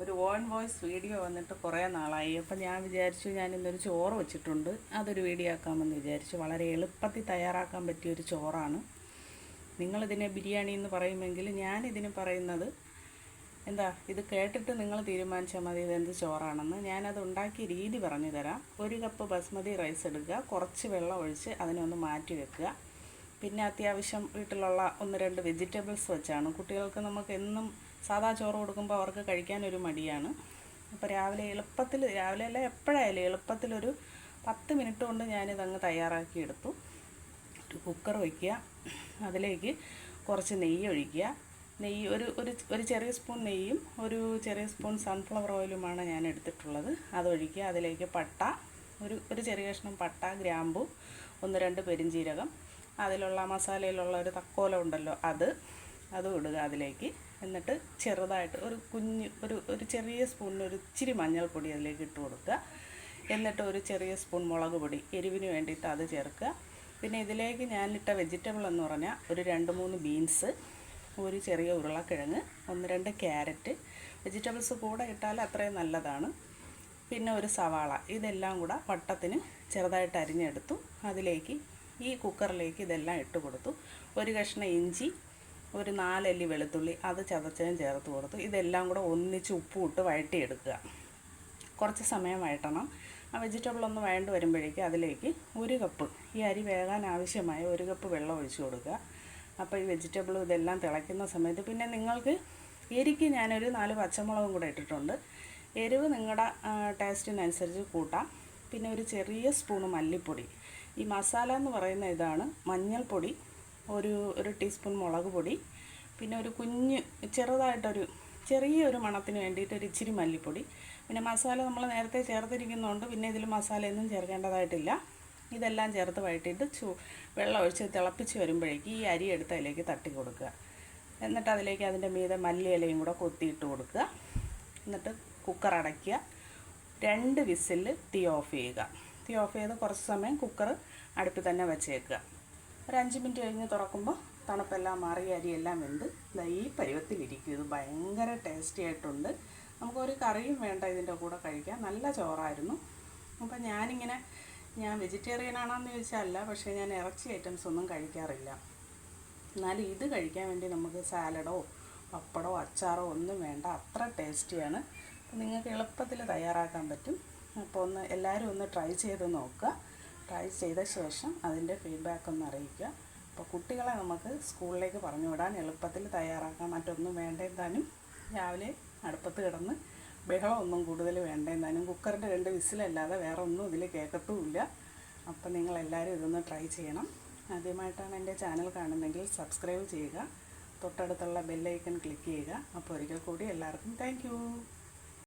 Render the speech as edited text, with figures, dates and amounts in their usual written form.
ഒരു on voice video വന്നിട്ട് കുറേ നാളായി. അപ്പം ഞാൻ വിചാരിച്ചു ഞാൻ ഇന്നൊരു ചോറ് വെച്ചിട്ടുണ്ട്, അതൊരു വീഡിയോ ആക്കാമെന്ന് വിചാരിച്ചു. വളരെ എളുപ്പത്തിൽ തയ്യാറാക്കാൻ പറ്റിയൊരു ചോറാണ്. നിങ്ങളിതിനെ ബിരിയാണി എന്ന് പറയുമെങ്കിൽ ഞാനിതിന് പറയുന്നത് എന്താ, ഇത് കേട്ടിട്ട് നിങ്ങൾ തീരുമാനിച്ചാൽ മതി ഇതെന്ത് ചോറാണെന്ന്. ഞാനത് ഉണ്ടാക്കിയ രീതി പറഞ്ഞു തരാം. 1 കപ്പ് ബസ്മതി റൈസ് എടുക്കുക, കുറച്ച് വെള്ളം ഒഴിച്ച് അതിനെ ഒന്ന് മാറ്റി വെക്കുക. പിന്നെ അത്യാവശ്യം വീട്ടിലുള്ള 1-2 വെജിറ്റബിൾസ് വെച്ചാണ്. കുട്ടികൾക്ക് നമുക്ക് എന്നും സാധാ ചോറ് കൊടുക്കുമ്പോൾ അവർക്ക് കഴിക്കാനൊരു മടിയാണ്. അപ്പോൾ രാവിലെ അല്ല എപ്പോഴായാലും എളുപ്പത്തിലൊരു 10 മിനിറ്റ് കൊണ്ട് ഞാനിതങ്ങ് തയ്യാറാക്കിയെടുത്തു. ഒരു കുക്കർ വയ്ക്കുക, അതിലേക്ക് കുറച്ച് നെയ്യ് ഒഴിക്കുക. നെയ്യ് ഒരു ചെറിയ സ്പൂൺ നെയ്യും ഒരു ചെറിയ സ്പൂൺ സൺഫ്ലവർ ഓയിലുമാണ് ഞാൻ എടുത്തിട്ടുള്ളത്. അതൊഴിക്കുക. അതിലേക്ക് പട്ട, ഒരു ചെറിയ കഷ്ണം പട്ട, ഗ്രാമ്പു, 1-2 പെരിഞ്ജീരകം, അതിലുള്ള മസാലയിലുള്ള ഒരു തക്കോലം ഉണ്ടല്ലോ അതും ഇടുക അതിലേക്ക്. എന്നിട്ട് ചെറുതായിട്ട് ഒരു ചെറിയ സ്പൂണിന് ഒരു ഇച്ചിരി മഞ്ഞൾപ്പൊടി അതിലേക്ക് ഇട്ട് കൊടുക്കുക. എന്നിട്ട് ഒരു ചെറിയ സ്പൂൺ മുളക് പൊടി എരിവിന് വേണ്ടിയിട്ട് അത് ചേർക്കുക. പിന്നെ ഇതിലേക്ക് ഞാനിട്ട വെജിറ്റബിൾ എന്ന് പറഞ്ഞാൽ ഒരു 2-3 ബീൻസ്, ഒരു ചെറിയ ഉരുളക്കിഴങ്ങ്, 1-2 ക്യാരറ്റ്. വെജിറ്റബിൾസ് കൂടെ ഇട്ടാൽ അത്രയും നല്ലതാണ്. പിന്നെ ഒരു സവാള. ഇതെല്ലാം കൂടെ വട്ടത്തിന് ചെറുതായിട്ട് അരിഞ്ഞെടുത്തു. അതിലേക്ക് ഈ കുക്കറിലേക്ക് ഇതെല്ലാം ഇട്ട് കൊടുത്തു. ഒരു കഷ്ണം ഇഞ്ചി, ഒരു 4 അല്ലി വെളുത്തുള്ളി, അത് ചതച്ചതും ചേർത്ത് കൊടുത്തു. ഇതെല്ലാം കൂടെ ഒന്നിച്ച് ഉപ്പും ഇട്ട് വഴറ്റിയെടുക്കുക. കുറച്ച് സമയം വഴറ്റണം. ആ വെജിറ്റബിൾ ഒന്ന് വഴണ്ട് വരുമ്പോഴേക്ക് അതിലേക്ക് 1 കപ്പ്, ഈ അരി വേകാൻ ആവശ്യമായ 1 കപ്പ് വെള്ളം ഒഴിച്ചു കൊടുക്കുക. അപ്പോൾ ഈ വെജിറ്റബിളും ഇതെല്ലാം തിളയ്ക്കുന്ന സമയത്ത് പിന്നെ നിങ്ങൾക്ക് എരിക്ക് ഞാനൊരു 4 പച്ചമുളകും കൂടെ ഇട്ടിട്ടുണ്ട്. എരിവ് നിങ്ങളുടെ ടേസ്റ്റിനനുസരിച്ച് കൂട്ടാം. പിന്നെ ഒരു ചെറിയ സ്പൂണ് മല്ലിപ്പൊടി. ഈ മസാല എന്ന് പറയുന്ന ഇതാണ്. മഞ്ഞൾപ്പൊടി, ഒരു ടീസ്പൂൺ മുളക് പൊടി, പിന്നെ ഒരു ചെറിയൊരു മണത്തിന് വേണ്ടിയിട്ട് ഒരു ഇച്ചിരി മല്ലിപ്പൊടി. പിന്നെ മസാല നമ്മൾ നേരത്തെ ചേർത്തിരിക്കുന്നതുകൊണ്ട് പിന്നെ ഇതിൽ മസാലയൊന്നും ചേർക്കേണ്ടതായിട്ടില്ല. ഇതെല്ലാം ചേർത്ത് വഴറ്റിയിട്ട് വെള്ളം ഒഴിച്ച് തിളപ്പിച്ച് വരുമ്പോഴേക്ക് ഈ അരി എടുത്ത് അതിലേക്ക് തട്ടി കൊടുക്കുക. എന്നിട്ട് അതിലേക്ക് അതിൻ്റെ മീതെ മല്ലിയിലയും കൂടെ കൊത്തിയിട്ട് കൊടുക്കുക. എന്നിട്ട് കുക്കർ അടയ്ക്കുക. 2 വിസിൽ തീ ഓഫ് ചെയ്യുക. തീ ഓഫ് ചെയ്ത് കുറച്ച് സമയം കുക്കർ അടുപ്പിൽ തന്നെ വെച്ചേക്കുക. ഒരു 5 മിനിറ്റ് കഴിഞ്ഞ് തുറക്കുമ്പോൾ തണുപ്പെല്ലാം മാറി അരിയെല്ലാം വെന്ത് ഈ പരുവത്തിലിരിക്കും. ഇത് ഭയങ്കര ടേസ്റ്റി ആയിട്ടുണ്ട്. നമുക്കൊരു കറിയും വേണ്ട ഇതിൻ്റെ കൂടെ കഴിക്കാൻ. നല്ല ചോറായിരുന്നു. അപ്പം ഞാൻ വെജിറ്റേറിയൻ ആണെന്ന് ചോദിച്ചാലല്ല, പക്ഷേ ഞാൻ ഇറച്ചി ഐറ്റംസ് ഒന്നും കഴിക്കാറില്ല. എന്നാലും ഇത് കഴിക്കാൻ വേണ്ടി നമുക്ക് സാലഡോ പപ്പടോ അച്ചാറോ ഒന്നും വേണ്ട. അത്ര ടേസ്റ്റിയാണ്. അപ്പോൾ നിങ്ങൾക്ക് എളുപ്പത്തിൽ തയ്യാറാക്കാൻ പറ്റും. അപ്പോൾ എല്ലാവരും ഒന്ന് ട്രൈ ചെയ്ത് നോക്കുക. ട്രൈ ചെയ്ത ശേഷം അതിൻ്റെ ഫീഡ്ബാക്ക് ഒന്ന് അറിയിക്കുക. അപ്പോൾ കുട്ടികളെ നമുക്ക് സ്കൂളിലേക്ക് പറഞ്ഞു വിടാൻ എളുപ്പത്തിൽ തയ്യാറാക്കാം. മറ്റൊന്നും വേണ്ടേന്താനും. രാവിലെ അടുപ്പത്ത് കിടന്ന് ബഹളം ഒന്നും കൂടുതൽ വേണ്ടേന്താനും. കുക്കറിൻ്റെ 2 വിസിലല്ലാതെ വേറെ ഒന്നും ഇതിൽ കേൾക്കത്തുമില്ല. അപ്പോൾ നിങ്ങളെല്ലാവരും ഇതൊന്ന് ട്രൈ ചെയ്യണം. ആദ്യമായിട്ടാണ് എൻ്റെ ചാനൽ കാണുന്നതെങ്കിൽ സബ്സ്ക്രൈബ് ചെയ്യുക. തൊട്ടടുത്തുള്ള ബെല്ലൈക്കൺ ക്ലിക്ക് ചെയ്യുക. അപ്പോൾ ഒരിക്കൽ കൂടി എല്ലാവർക്കും താങ്ക് യു.